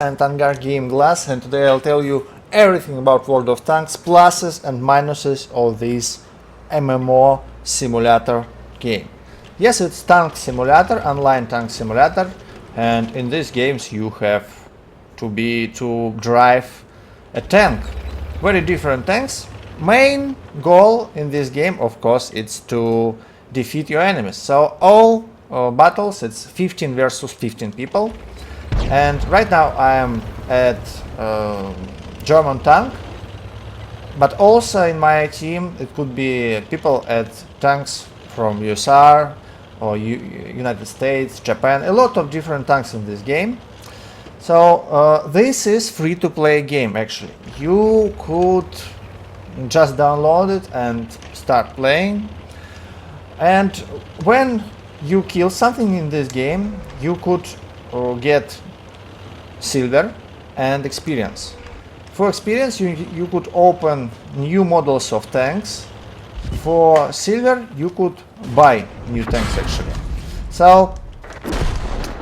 And Angar Game Glass, and today I'll tell you everything about World of Tanks, pluses and minuses of this MMO simulator game. Yes, it's tank simulator, online tank simulator, and in these games you have to drive a tank. Very different tanks. Main goal in this game, of course, it's to defeat your enemies. So all battles, it's 15 versus 15 people. And right now I am at German tank, but also in my team it could be people at tanks from USSR or United States, Japan, a lot of different tanks in this game. So this is free-to-play game actually. You could just download it and start playing, and when you kill something in this game you could get silver and experience. For experience you could open new models of tanks. For silver you could buy new tanks actually. So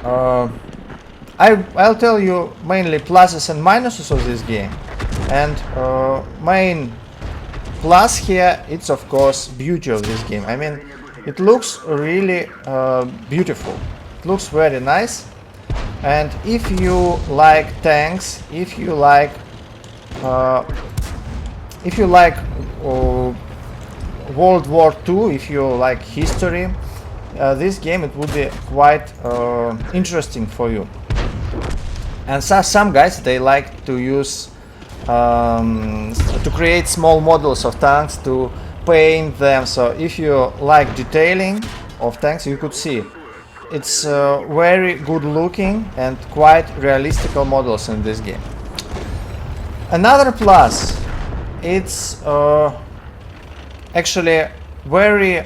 I'll tell you mainly pluses and minuses of this game, and main plus here it's of course beauty of this game. I mean, it looks really beautiful, it looks very nice. And if you like tanks, if you like World War II, if you like history, this game it would be quite interesting for you. And some guys, they like to use to create small models of tanks, to paint them. So if you like detailing of tanks, you could see it's very good looking and quite realistic models in this game. Another plus, it's actually very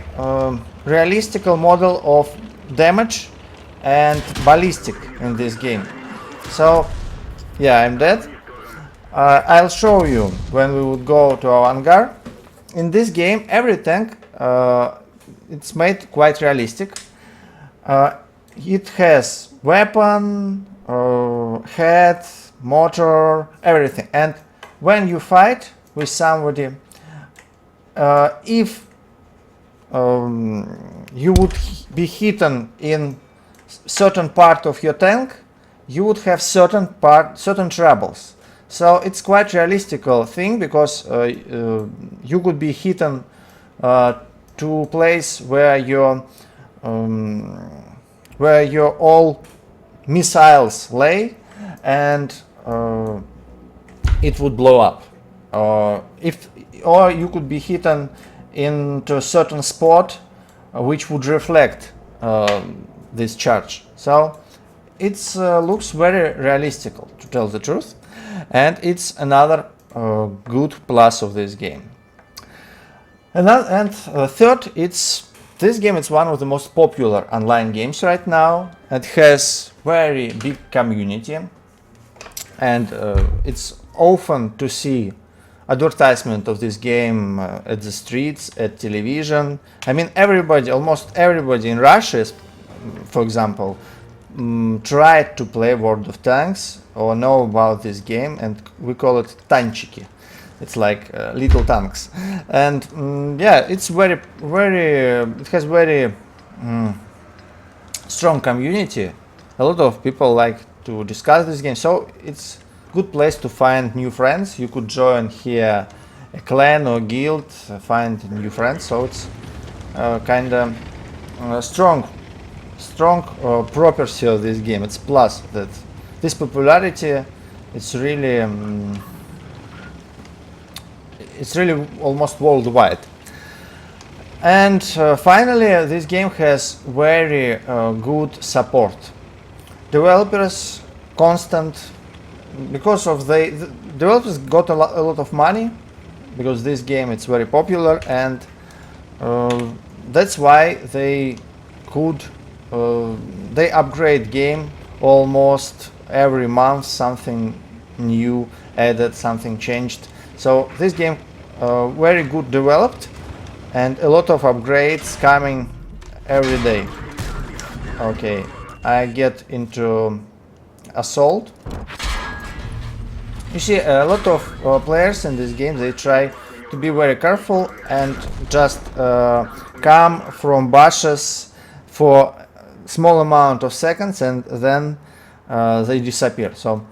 realistic model of damage and ballistic in this game. So yeah, I'm dead. I'll show you when we would go to our hangar. In this game every tank it's made quite realistic. It has weapon, head, motor, everything. And when you fight with somebody, if you would be hidden in certain part of your tank, you would have certain troubles. So it's quite realistic thing, because you could be hidden to place where your all missiles lay, and it would blow up. Or you could be hidden into a certain spot which would reflect this charge. So it looks very realistic, to tell the truth, and it's another good plus of this game. And third, this game is one of the most popular online games right now. It has very big community, and it's often to see advertisement of this game at the streets, at television. I mean, almost everybody in Russia, for example, tried to play World of Tanks or know about this game, and we call it tanchiki. It's like little tanks, and yeah, it's it has very strong community. A lot of people like to discuss this game, so it's good place to find new friends. You could join here a clan or guild, find new friends. So it's kind of strong property of this game. It's plus that this popularity, it's really almost worldwide. And finally, this game has very good support. Developers constant, because of the developers got a lot of money, because this game it's very popular, and that's why they could they upgrade game almost every month. Something new added, something changed. So this game very good developed, and a lot of upgrades coming every day. Okay, I get into assault. You see, a lot of players in this game, they try to be very careful and just come from bushes for small amount of seconds and then they disappear. So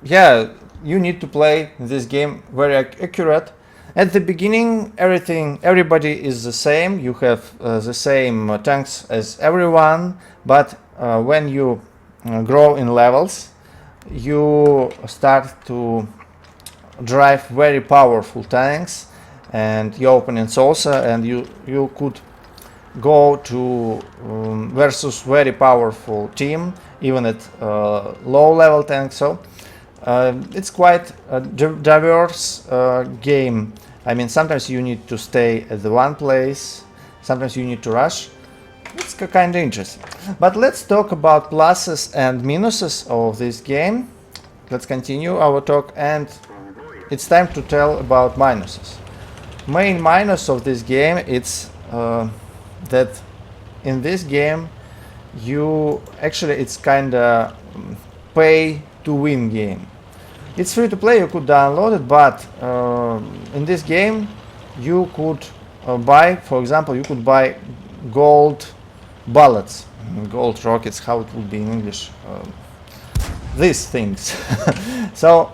yeah, you need to play this game very accurate. At the beginning, everybody is the same. You have the same tanks as everyone, but when you grow in levels, you start to drive very powerful tanks and your opponents also, and you could go to versus very powerful team even at low level tanks. So it's quite a diverse game. I mean, sometimes you need to stay at the one place, sometimes you need to rush. It's kind of interesting. But let's talk about pluses and minuses of this game. Let's continue our talk, and it's time to tell about minuses. Main minus of this game is that in this game it's kind of pay to win game. It's free to play, you could download it, but in this game you could buy, for example, you could buy gold bullets, gold rockets, how it would be in English, these things. So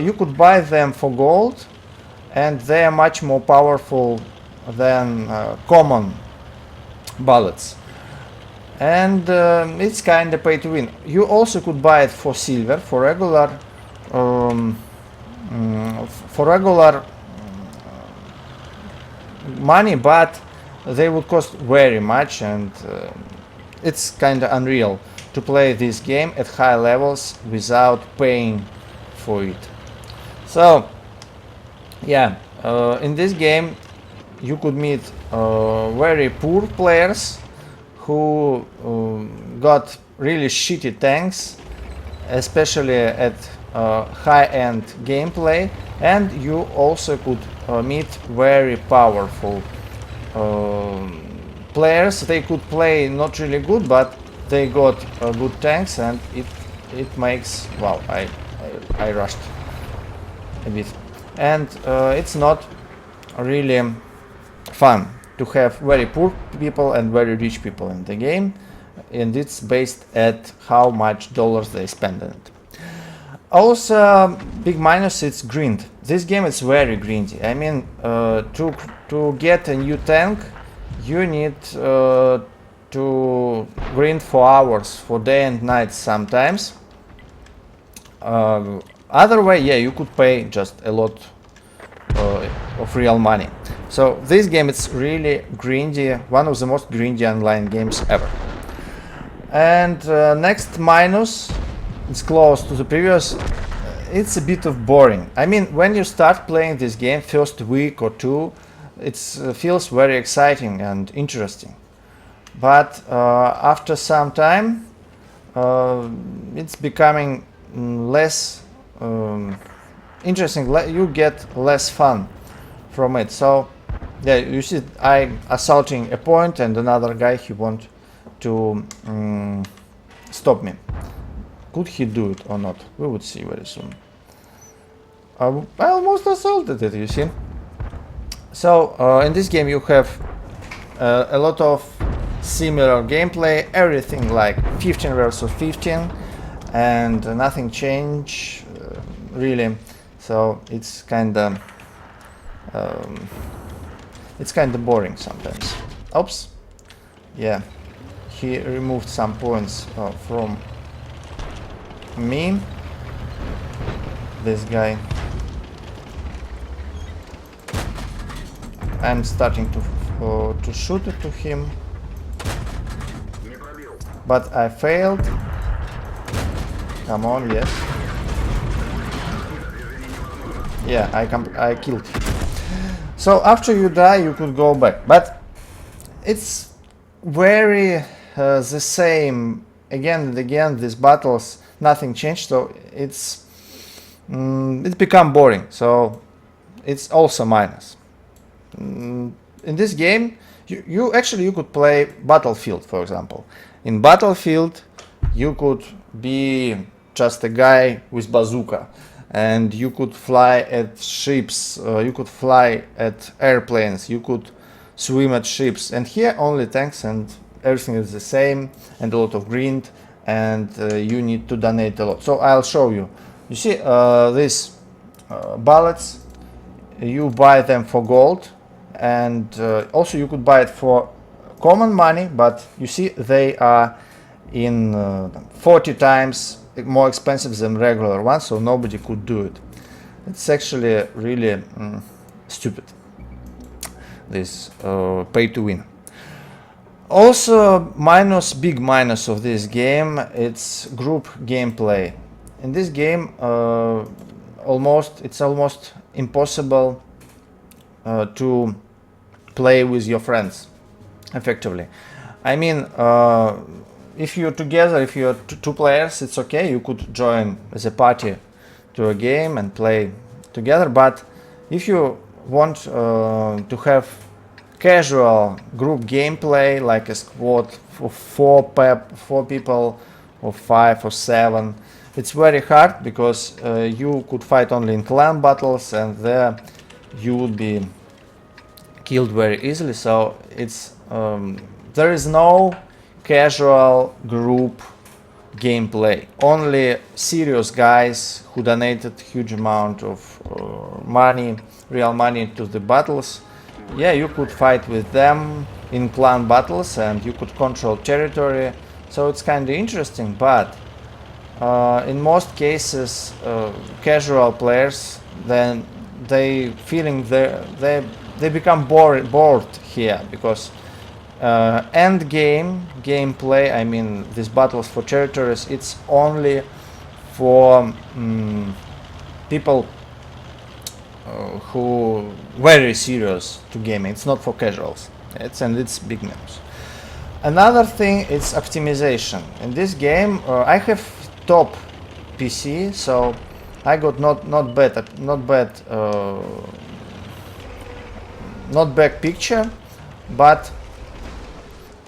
you could buy them for gold, and they are much more powerful than common bullets, and it's kind of pay to win. You also could buy it for silver, for regular money, but they would cost very much, and it's kind of unreal to play this game at high levels without paying for it. So yeah, in this game you could meet very poor players who got really shitty tanks, especially at high-end gameplay, and you also could meet very powerful players. They could play not really good, but they got good tanks, and it makes, wow, I rushed a bit, and it's not really fun to have very poor people and very rich people in the game, and it's based at how much dollars they spend on it. Also, big minus, it's grind. This game is very grindy. I mean, to get a new tank, you need to grind for hours, for day and night sometimes. Other way, yeah, you could pay just a lot of real money. So this game is really grindy, one of the most grindy online games ever. And next minus, it's close to the previous, it's a bit of boring. I mean, when you start playing this game, first week or two, it feels very exciting and interesting. But after some time, it's becoming less interesting, you get less fun from it. So yeah, you see, I assaulting a point, and another guy, he want to stop me. Could he do it or not? We would see very soon. I almost assaulted it, you see. So in this game you have a lot of similar gameplay, everything like 15 versus 15, and nothing changed really. So it's kind of boring sometimes. Oops. Yeah, he removed some points from me. This guy. I'm starting to shoot it to him, but I failed. Come on, yes. Yeah, I killed him. So after you die, you could go back, but it's very the same again and again. These battles, nothing changed, so it's become boring. So it's also minus. In this game, you could play Battlefield, for example. In Battlefield, you could be just a guy with bazooka, and you could fly at ships, you could fly at airplanes, you could swim at ships, and here only tanks and everything is the same, and a lot of grind, and you need to donate a lot. So I'll show you. You see these bullets, you buy them for gold, and also you could buy it for common money, but you see they are in 40 times more expensive than regular ones, so nobody could do it. It's actually really stupid, this pay to win. Also, big minus of this game, it's group gameplay. In this game, it's almost impossible to play with your friends effectively. I mean, if you're together, if you're two players, it's okay, you could join as a party to a game and play together, but if you want to have casual group gameplay, like a squad for four people or 5 or 7, it's very hard, because you could fight only in clan battles, and there you would be killed very easily. So it's there is no casual group gameplay. Only serious guys who donated huge amount of money, real money, to the battles. Yeah, you could fight with them in clan battles, and you could control territory. So it's kind of interesting, but in most cases, casual players, then they become bored here, because end game gameplay, I mean these battles for territories, it's only for people who very serious to gaming. It's not for casuals. It's big minus. Another thing is optimization. In this game, I have top PC, so I got not bad picture, but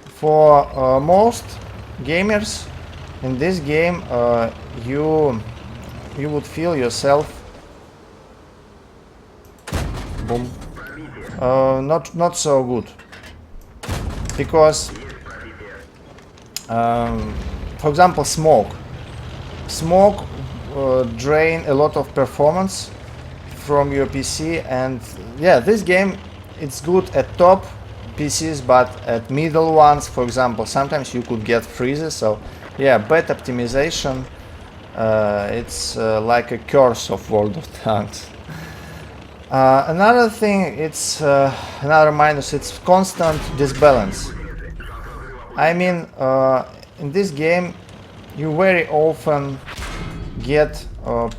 for most gamers in this game, you would feel yourself boom not so good, because for example smoke drain a lot of performance from your PC, and yeah, this game it's good at top PCs, but at middle ones, for example, sometimes you could get freezes. So yeah, bad optimization, it's like a curse of World of Tanks. Another thing, it's another minus, it's constant disbalance. I mean, in this game you very often get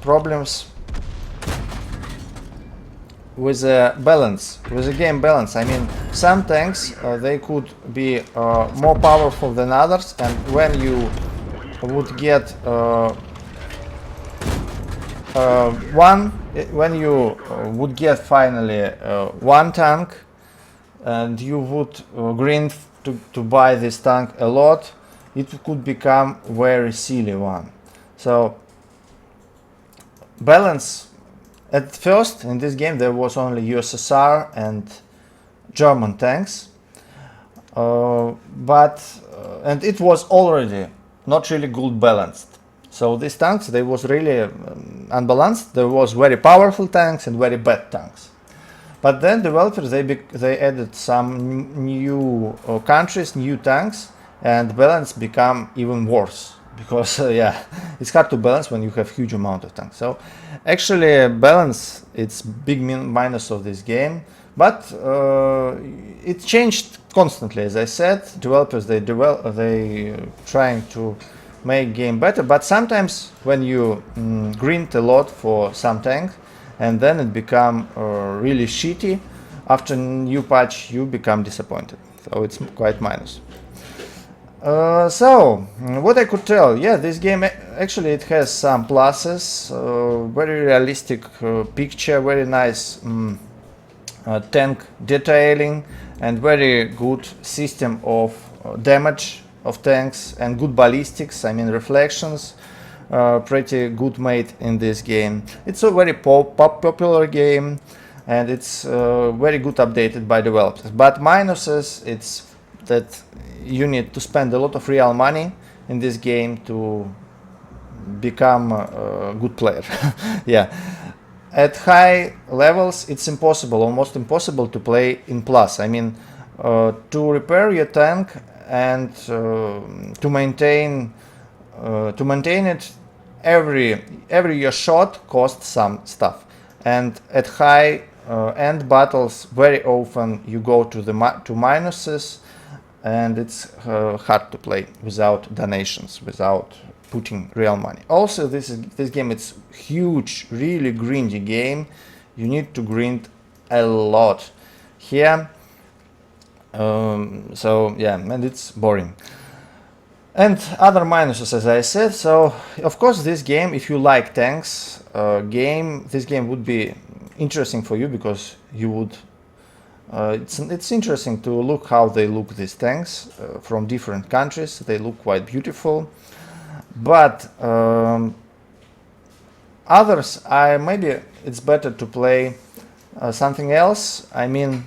problems with the balance, with the game balance. I mean, some tanks they could be more powerful than others, and when you would get finally one tank, and you would grind to buy this tank a lot, it could become very silly one. So balance. At first, in this game, there was only USSR and German tanks, and it was already not really good balanced. So these tanks, they was really unbalanced. There was very powerful tanks and very bad tanks. But then developers, they added some new countries, new tanks, and balance become even worse. Because yeah, it's hard to balance when you have huge amount of tanks. So actually it's big minus of this game, but it changed constantly. As I said, developers they trying to make game better, but sometimes when you grind a lot for some tank and then it become really shitty, after new patch you become disappointed. So it's quite minus. So what I could tell, yeah, this game actually it has some pluses, very realistic picture, very nice tank detailing, and very good system of damage of tanks, and good ballistics, I mean reflections, pretty good made in this game. It's a very popular game, and it's very good updated by developers. But minuses, it's that you need to spend a lot of real money in this game to become a good player. Yeah, at high levels it's impossible, almost impossible to play in plus. I mean, to repair your tank and to maintain it, every your shot costs some stuff, and at high end battles very often you go to the to minuses, and it's hard to play without donations, without putting real money. Also, this game, it's huge, really grindy game. You need to grind a lot here. So yeah, and it's boring. And other minuses, as I said. So of course, this game, if you like tanks, this game would be interesting for you, because you would. It's interesting to look how they look, these tanks from different countries. They look quite beautiful. But others, maybe it's better to play something else. I mean,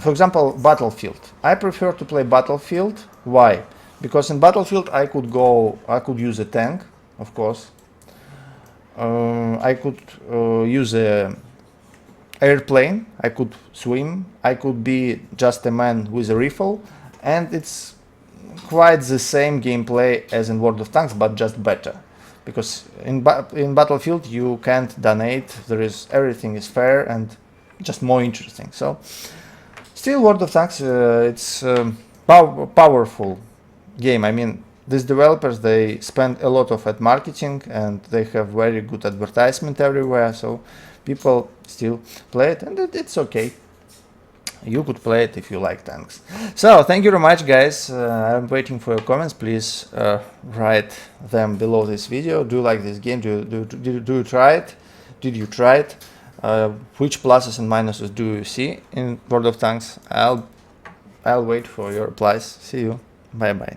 for example, Battlefield. I prefer to play Battlefield. Why? Because in Battlefield I could use a tank, of course. I could use a airplane. I could swim. I could be just a man with a rifle, and it's quite the same gameplay as in World of Tanks, but just better. Because in Battlefield you can't donate. Everything is fair and just more interesting. So still, World of Tanks, it's powerful game. I mean, these developers, they spend a lot at marketing, and they have very good advertisement everywhere, so people still play it, and it's okay. You could play it if you like tanks. So thank you very much, guys. I'm waiting for your comments. Please write them below this video. Do you like this game? Do you try it? Did you try it? Which pluses and minuses do you see in World of Tanks? I'll wait for your replies. See you. Bye bye.